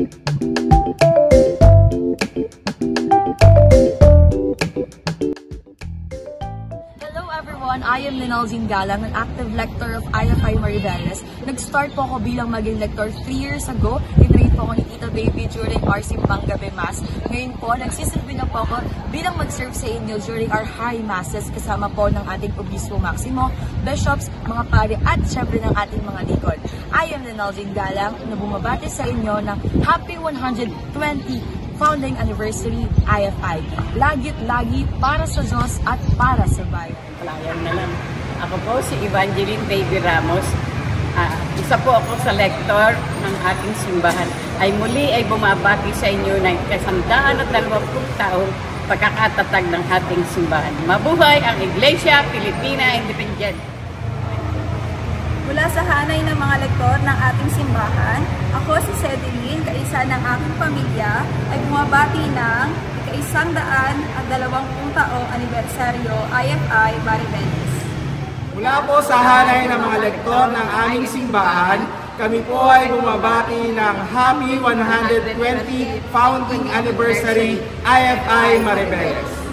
Hello everyone, I am Linalzine Galang, an active lector of IFI Mariveles. Nag-start po ako bilang maging lector 3 years ago. I-train po ako ni Tita Baby during our Simbang Gabi Mass. Ngayon po, nagsisilbi na po ako bilang mag-serve sa inyo during our High Masses kasama po ng ating Obispo Maximo, bishops, mga pare at syempre ng ating mga deacon. I am Linalzine Galang na bumabati sa inyo ng Happy 120 Founding Anniversary IFI. Lagit lagi para sa Diyos at para sa bayan. Palayan na lang. Ako po si Evangeline Baby Ramos. Isa po ako sa lector ng ating simbahan. Muli ay bumabati sa inyo ng 120 taong pagkakatatag ng ating simbahan. Mabuhay ang Iglesia Pilipina Independent! Mula sa hanay ng mga lektor ng ating simbahan, ako si Cedeline, kaisa ng aking pamilya, ay bumabati ng ika-120 taong anibersaryo IFI Mariveles. Mula po sa hanay ng mga lektor ng aming simbahan, kami po ay bumabati ng Happy 120 Founding Anniversary IFI Mariveles.